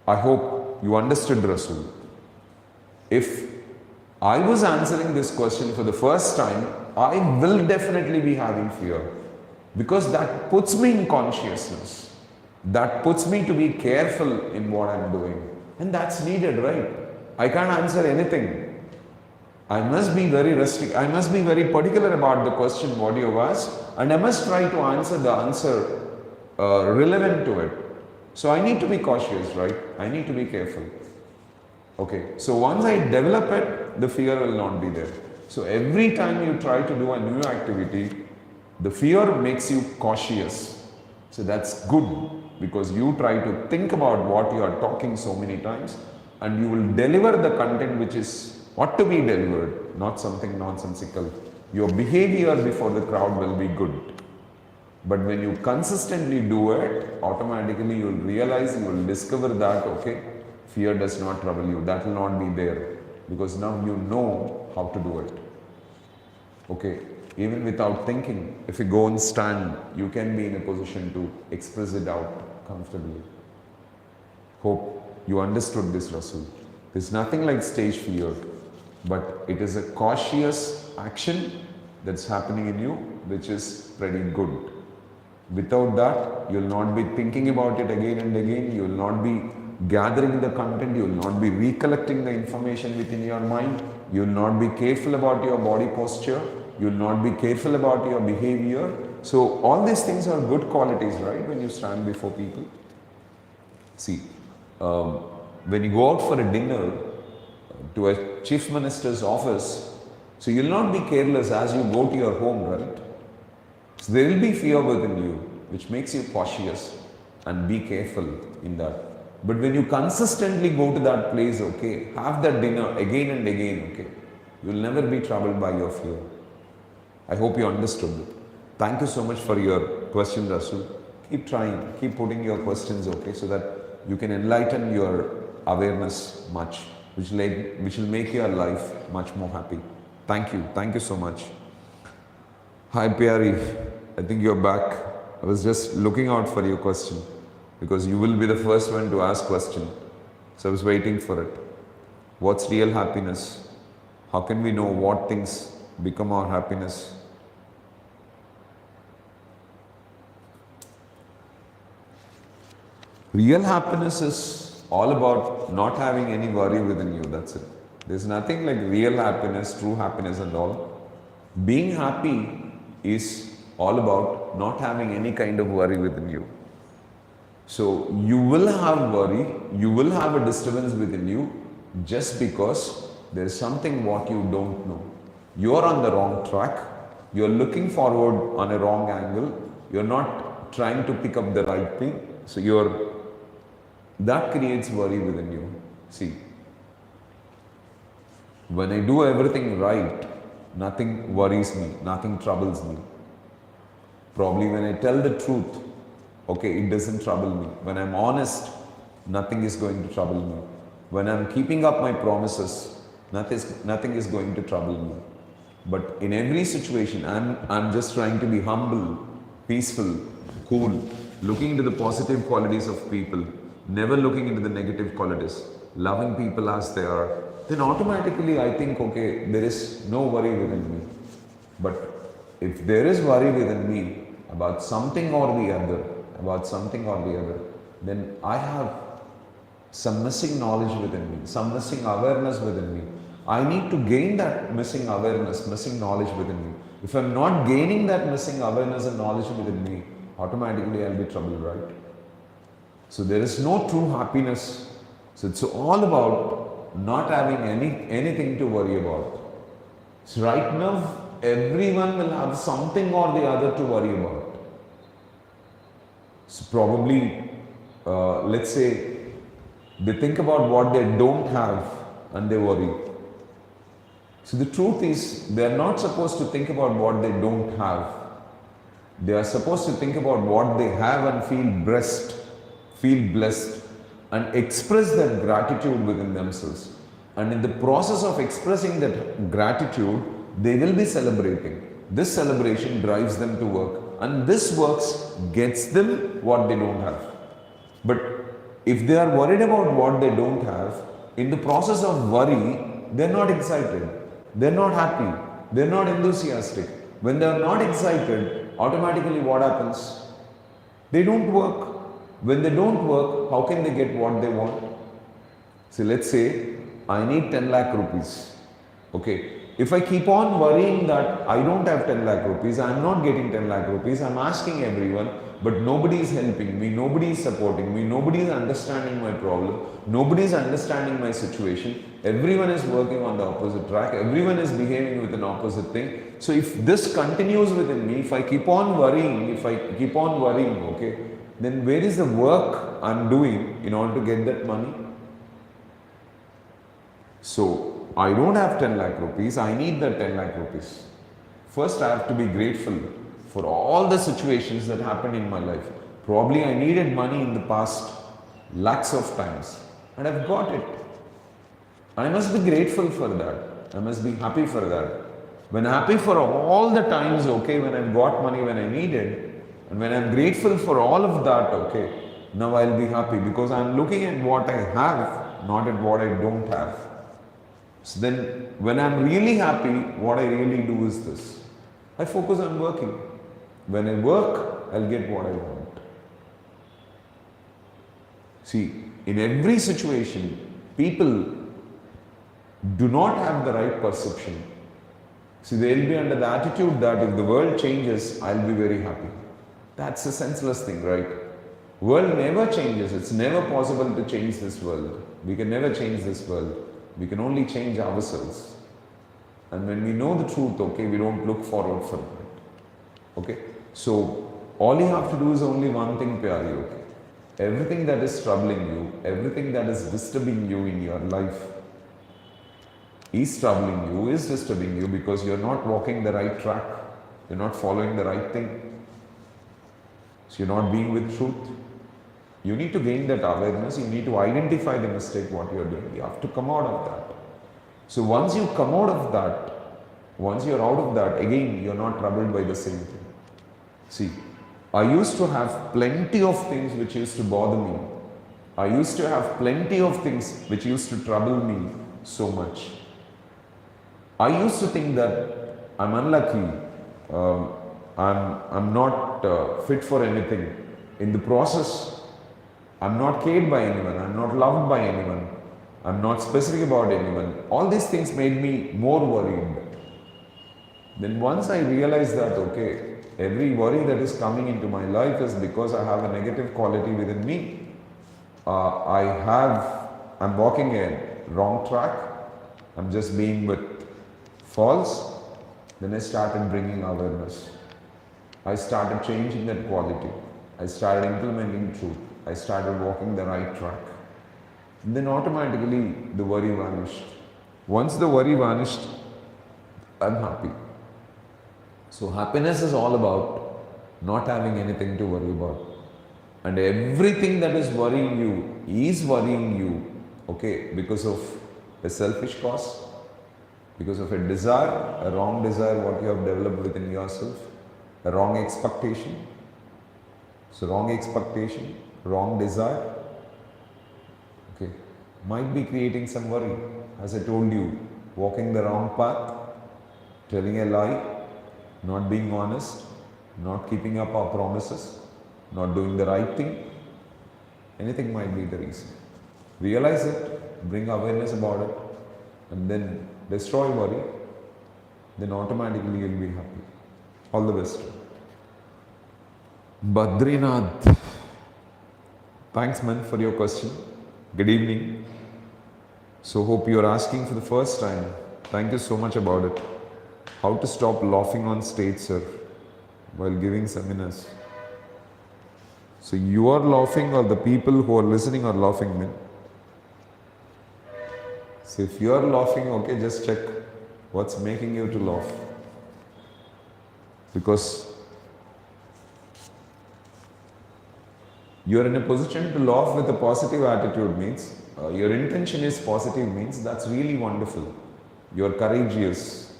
I hope you understood, Rasul. If I was answering this question for the first time, I will definitely be having fear, because that puts me in consciousness. That puts me to be careful in what I'm doing. And that's needed, right? I can't answer anything. I must be very I must be very particular about the question what you have asked, and I must try to answer the answer relevant to it. So I need to be cautious, right? I need to be careful. Okay, so once I develop it, the fear will not be there. So every time you try to do a new activity, the fear makes you cautious. So that's good, because you try to think about what you are talking so many times, and you will deliver the content which is ought to be delivered, not something nonsensical. Your behavior before the crowd will be good. But when you consistently do it, automatically you will realize, you will discover that, okay, fear does not trouble you. That will not be there, because now you know how to do it. Okay, even without thinking, if you go and stand, you can be in a position to express it out comfortably. Hope you understood this, Rasul. There's nothing like stage fear, but it is a cautious action that's happening in you, which is pretty good. Without that, you will not be thinking about it again and again. You will not be gathering the content. You will not be recollecting the information within your mind. You will not be careful about your body posture. You will not be careful about your behavior. So all these things are good qualities, right, when you stand before people. See, when you go out for a dinner to a chief minister's office, so you will not be careless as you go to your home, right? So there will be fear within you, which makes you cautious, and be careful in that. But when you consistently go to that place, okay, have that dinner again and again, okay, you will never be troubled by your fear. I hope you understood it. Thank you so much for your question, Rasul. Keep trying, keep putting your questions, okay, so that you can enlighten your awareness much, which will make your life much more happy. Thank you so much. Hi Pyari, I think you're back. I was just looking out for your question, because you will be the first one to ask question. So I was waiting for it. What's real happiness? How can we know what things become our happiness? Real happiness is all about not having any worry within you, that's it. There's nothing like real happiness, true happiness and all. Being happy is all about not having any kind of worry within you. So you will have worry, you will have a disturbance within you just because there is something what you don't know. You are on the wrong track, you are looking forward on a wrong angle, you are not trying to pick up the right thing. So that creates worry within you. See, when I do everything right, nothing worries me, nothing troubles me. Probably when I tell the truth, okay, it doesn't trouble me. When I'm honest, nothing is going to trouble me. When I'm keeping up my promises, nothing is going to trouble me. But in every situation, I'm just trying to be humble, peaceful, cool, looking into the positive qualities of people, never looking into the negative qualities, loving people as they are. Then automatically I think, okay, there is no worry within me. But if there is worry within me about something or the other, then I have some missing knowledge within me, some missing awareness within me. I need to gain that missing awareness, missing knowledge within me. If I'm not gaining that missing awareness and knowledge within me, automatically I'll be troubled, right? So there is no true happiness. So it's all about not having anything to worry about. So right now, everyone will have something or the other to worry about. So probably, let's say, they think about what they don't have and they worry. So the truth is, they are not supposed to think about what they don't have. They are supposed to think about what they have and feel blessed, and express that gratitude within themselves. And in the process of expressing that gratitude, they will be celebrating. This celebration drives them to work, and this works gets them what they don't have. But if they are worried about what they don't have, in the process of worry, they are not excited, they are not happy, they are not enthusiastic. When they are not excited, automatically what happens? They don't work. When they don't work, how can they get what they want? So let's say I need 10 lakh rupees. Okay. If I keep on worrying that I don't have 10 lakh rupees, I am not getting 10 lakh rupees, I am asking everyone, but nobody is helping me, nobody is supporting me, nobody is understanding my problem, nobody is understanding my situation, everyone is working on the opposite track, everyone is behaving with an opposite thing. So if this continues within me, if I keep on worrying, okay, then where is the work I am doing in order to get that money? So I don't have 10 lakh rupees, I need that 10 lakh rupees. First I have to be grateful for all the situations that happened in my life. Probably I needed money in the past lakhs of times and I've got it. I must be grateful for that. I must be happy for that. When happy for all the times, okay, when I've got money when I needed, and when I'm grateful for all of that, okay, now I'll be happy because I'm looking at what I have, not at what I don't have. So then, when I'm really happy, what I really do is this. I focus on working. When I work, I'll get what I want. See, in every situation, people do not have the right perception. See, they'll be under the attitude that if the world changes, I'll be very happy. That's a senseless thing, right? World never changes. It's never possible to change this world. We can never change this world. We can only change ourselves. And when we know the truth, okay, we don't look forward for it. Okay? So, all you have to do is only one thing, pyari, okay? Everything that is troubling you, everything that is disturbing you in your life is troubling you, is disturbing you because you're not walking the right track. You're not following the right thing. So, you're not being with truth. You need to gain that awareness, you need to identify the mistake what you are doing. You have to come out of that. So once you come out of that, once you are out of that, again you are not troubled by the same thing. See, I used to have plenty of things which used to bother me. I used to have plenty of things which used to trouble me so much. I used to think that I'm unlucky, I'm not fit for anything. In the process, I'm not cared by anyone, I'm not loved by anyone, I'm not specific about anyone. All these things made me more worried. Then once I realized that, okay, every worry that is coming into my life is because I have a negative quality within me. I'm walking a wrong track. I'm just being with false. Then I started bringing awareness. I started changing that quality. I started implementing truth. I started walking the right track. Then automatically the worry vanished. Once the worry vanished, I'm happy. So happiness is all about not having anything to worry about. And everything that is worrying you, okay, because of a selfish cause, because of a desire, a wrong desire, what you have developed within yourself, a wrong expectation. So wrong expectation, wrong desire, okay, might be creating some worry. As I told you, walking the wrong path, telling a lie, not being honest, not keeping up our promises, not doing the right thing, anything might be the reason. Realize it, bring awareness about it, and then destroy worry, then automatically you'll be happy. All the best. Badrinath. Thanks, man, for your question. Good evening. So, hope you are asking for the first time. Thank you so much about it. How to stop laughing on stage, sir, while giving seminars. So, you are laughing, or the people who are listening are laughing, man? So, if you are laughing, okay, just check what's making you to laugh. Because you are in a position to laugh with a positive attitude means, your intention is positive means, that's really wonderful. You are courageous,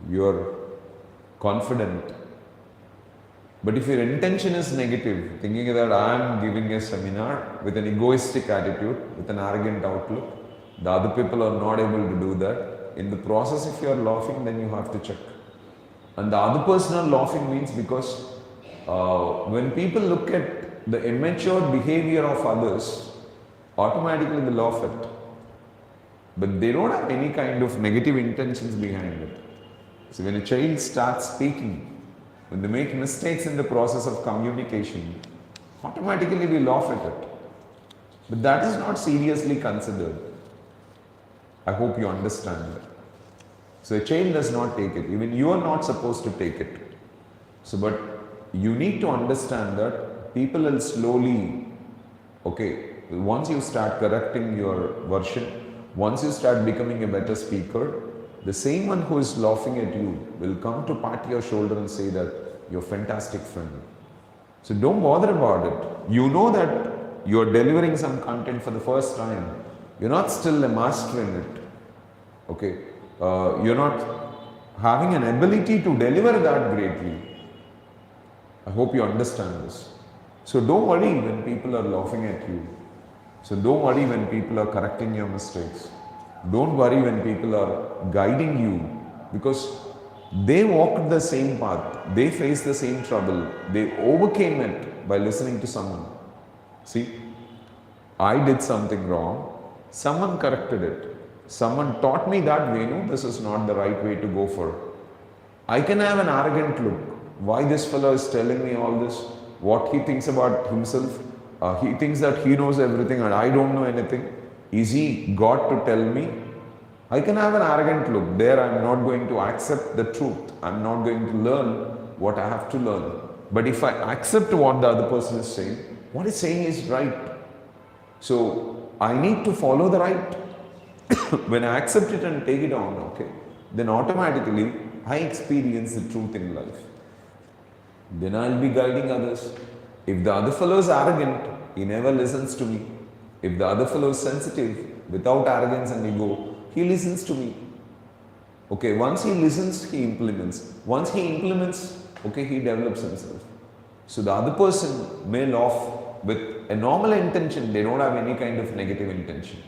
you are confident. But if your intention is negative, thinking that I am giving a seminar with an egoistic attitude, with an arrogant outlook, the other people are not able to do that. In the process, if you are laughing, then you have to check. And the other person are laughing means because when people look at the immature behavior of others, automatically they laugh at. But they don't have any kind of negative intentions behind it. So when a child starts speaking, when they make mistakes in the process of communication, automatically we laugh at it. But that is not seriously considered. I hope you understand that. So a child does not take it. Even you are not supposed to take it. So, but you need to understand that people will slowly, okay, once you start correcting your version, once you start becoming a better speaker, the same one who is laughing at you will come to pat your shoulder and say that you're a fantastic friend. So don't bother about it. You know that you're delivering some content for the first time. You're not still a master in it. Okay. You're not having an ability to deliver that greatly. I hope you understand this. So don't worry when people are laughing at you. So don't worry when people are correcting your mistakes. Don't worry when people are guiding you, because they walked the same path. They faced the same trouble. They overcame it by listening to someone. See, I did something wrong. Someone corrected it. Someone taught me that, Venu, this is not the right way to go for. I can have an arrogant look. Why this fellow is telling me all this? What he thinks about himself? He thinks that he knows everything and I don't know anything. Is he God to tell me? I can have an arrogant look. There I am not going to accept the truth. I am not going to learn what I have to learn. But if I accept what the other person is saying, what he's saying is right. So I need to follow the right. When I accept it and take it on, okay, then automatically I experience the truth in life. Then I'll be guiding others. If the other fellow is arrogant, he never listens to me. If the other fellow is sensitive, without arrogance and ego, he listens to me. Okay, once he listens, he implements. Once he implements, okay, he develops himself. So the other person may laugh with a normal intention, they don't have any kind of negative intention.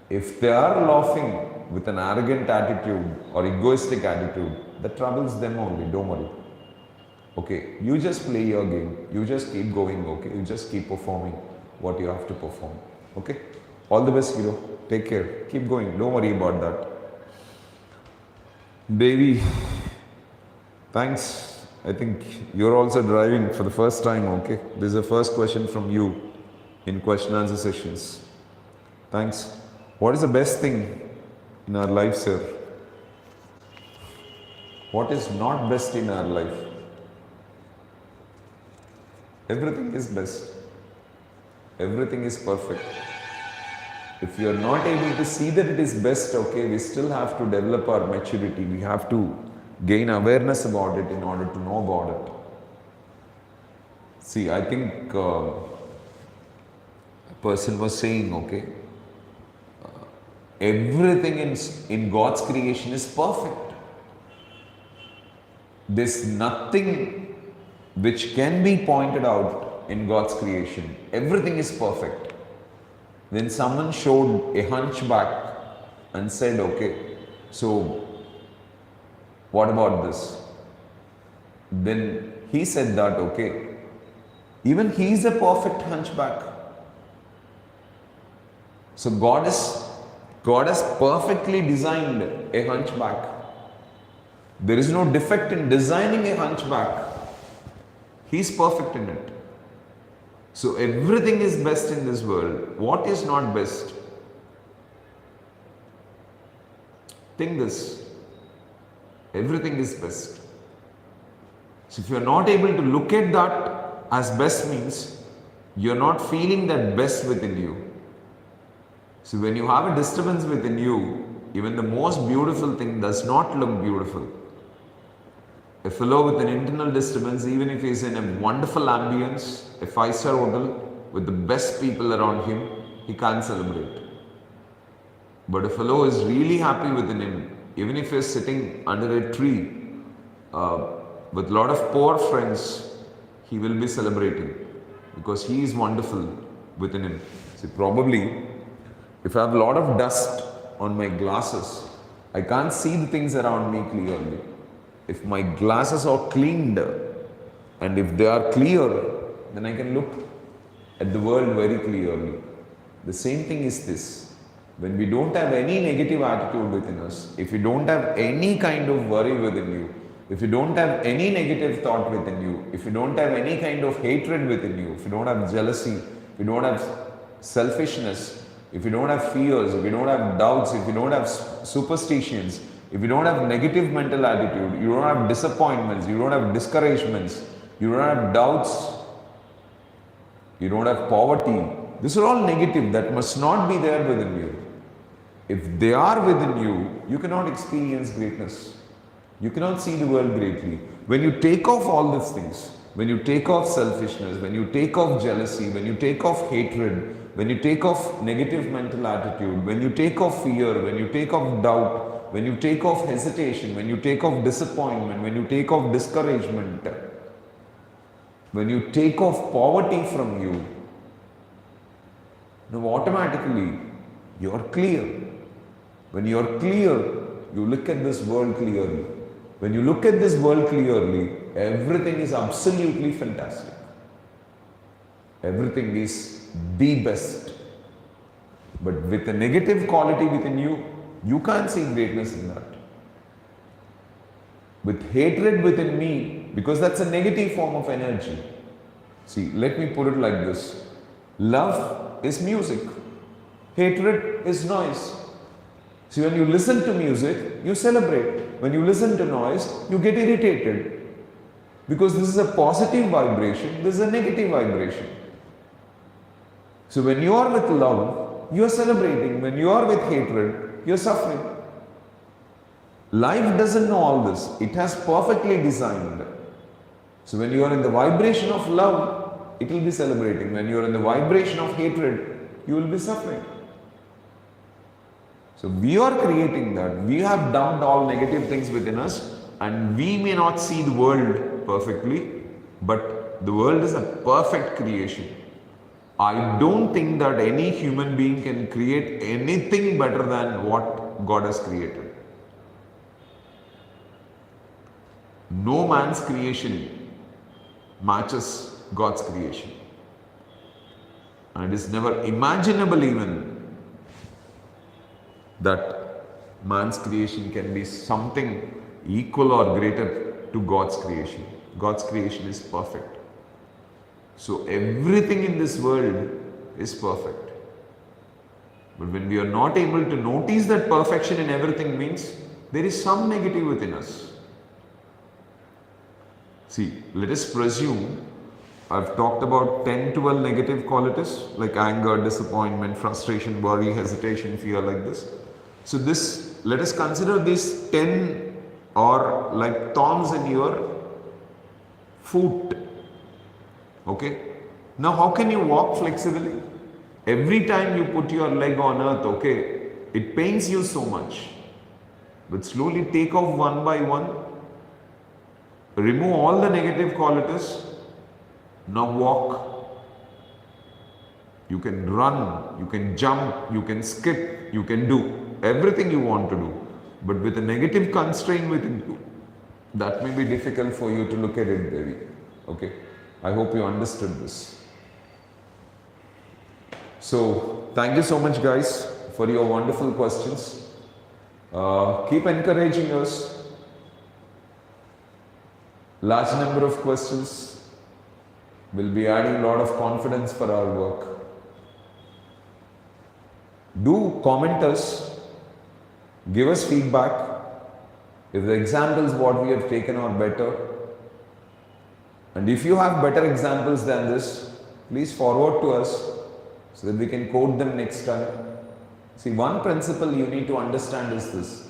If they are laughing with an arrogant attitude or egoistic attitude, that troubles them only, don't worry. Okay, you just play your game, you just keep going, okay, you just keep performing what you have to perform, okay. All the best, hero. Take care, keep going, don't worry about that. Devi, Thanks. I think you're also driving for the first time, okay? This is the first question from you in question answer sessions. Thanks. What is the best thing in our life, sir? What is not best in our life? Everything is best. Everything is perfect. If you are not able to see that it is best, okay, we still have to develop our maturity. We have to gain awareness about it in order to know about it. See, I think a person was saying, okay, everything in God's creation is perfect. There's nothing which can be pointed out in God's creation. Everything is perfect. Then someone showed a hunchback and said, okay, so what about this? Then he said that, okay, even he is a perfect hunchback. So God has perfectly designed a hunchback. There is no defect in designing a hunchback. He is perfect in it. So everything is best in this world. What is not best? Think this. Everything is best. So if you are not able to look at that as best, means you are not feeling that best within you. So when you have a disturbance within you, even the most beautiful thing does not look beautiful. A fellow with an internal disturbance, even if he is in a wonderful ambience, a 5-star hotel with the best people around him, he can't celebrate. But a fellow is really happy within him, even if he is sitting under a tree with a lot of poor friends, he will be celebrating because he is wonderful within him. See, probably if I have a lot of dust on my glasses, I can't see the things around me clearly. If my glasses are cleaned and if they are clear, then I can look at the world very clearly. The same thing is this. When we don't have any negative attitude within us, if you don't have any kind of worry within you, if you don't have any negative thought within you, if you don't have any kind of hatred within you, if you don't have jealousy, if you don't have selfishness, if you don't have fears, if you don't have doubts, if you don't have superstitions, if you don't have negative mental attitude, you don't have disappointments, you don't have discouragements, you don't have doubts, you don't have poverty. These are all negative that must not be there within you. If they are within you, you cannot experience greatness. You cannot see the world greatly. When you take off all these things, when you take off selfishness, when you take off jealousy, when you take off hatred, when you take off negative mental attitude, when you take off fear, when you take off doubt, when you take off hesitation, when you take off disappointment, when you take off discouragement, when you take off poverty from you, now automatically you are clear. When you are clear, you look at this world clearly. When you look at this world clearly, everything is absolutely fantastic. Everything is the best. But with a negative quality within you, you can't see greatness in that. With hatred within me, because that's a negative form of energy. See, let me put it like this. Love is music. Hatred is noise. See, when you listen to music, you celebrate. When you listen to noise, you get irritated. Because this is a positive vibration, this is a negative vibration. So when you are with love, you are celebrating. When you are with hatred, you are suffering. Life doesn't know all this. It has perfectly designed. So when you are in the vibration of love, it will be celebrating. When you are in the vibration of hatred, you will be suffering. So we are creating that. We have dumped all negative things within us and we may not see the world perfectly, but the world is a perfect creation. I don't think that any human being can create anything better than what God has created. No man's creation matches God's creation. And it is never imaginable even that man's creation can be something equal or greater to God's creation. God's creation is perfect. So everything in this world is perfect. But when we are not able to notice that perfection in everything, means there is some negative within us. See, let us presume I've talked about 10, 12 negative qualities like anger, disappointment, frustration, worry, hesitation, fear, like this. So let us consider these 10 or like thorns in your foot. Okay. Now how can you walk flexibly? Every time you put your leg on earth, okay, it pains you so much. But slowly take off one by one. Remove all the negative qualities. Now walk. You can run, you can jump, you can skip, you can do everything you want to do. But with a negative constraint within you, that may be difficult for you to look at it, Devi. Okay. I hope you understood this. So, thank you so much, guys, for your wonderful questions. Keep encouraging us. Large number of questions will be adding a lot of confidence for our work. Do comment us, give us feedback. If the examples what we have taken are better, and if you have better examples than this, please forward to us so that we can quote them next time. See, one principle you need to understand is this.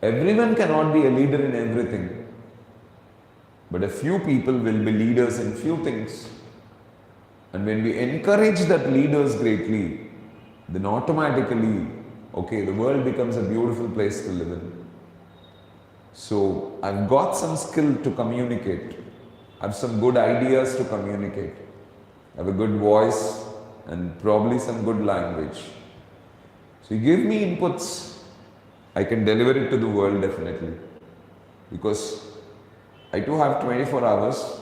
Everyone cannot be a leader in everything, but a few people will be leaders in few things. And when we encourage that leaders greatly, then automatically, okay, the world becomes a beautiful place to live in. So, I've got some skill to communicate. I have some good ideas to communicate. I have a good voice and probably some good language. So you give me inputs, I can deliver it to the world definitely. Because I too have 24 hours.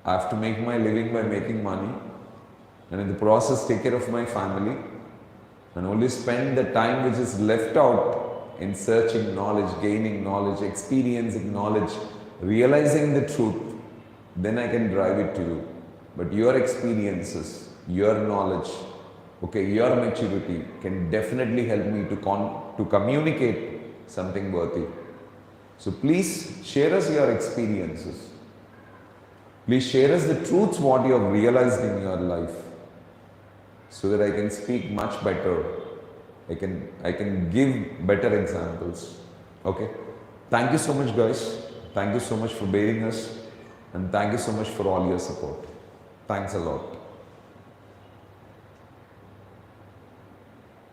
I have to make my living by making money, and in the process take care of my family, and only spend the time which is left out in searching knowledge, gaining knowledge, experiencing knowledge, realizing the truth. Then I can drive it to you. But your experiences, your knowledge, okay, your maturity can definitely help me to communicate something worthy. So please share us your experiences. Please share us the truths what you have realized in your life, so that I can speak much better. I can give better examples. Okay. Thank you so much, guys. Thank you so much for bearing us. And thank you so much for all your support. Thanks a lot.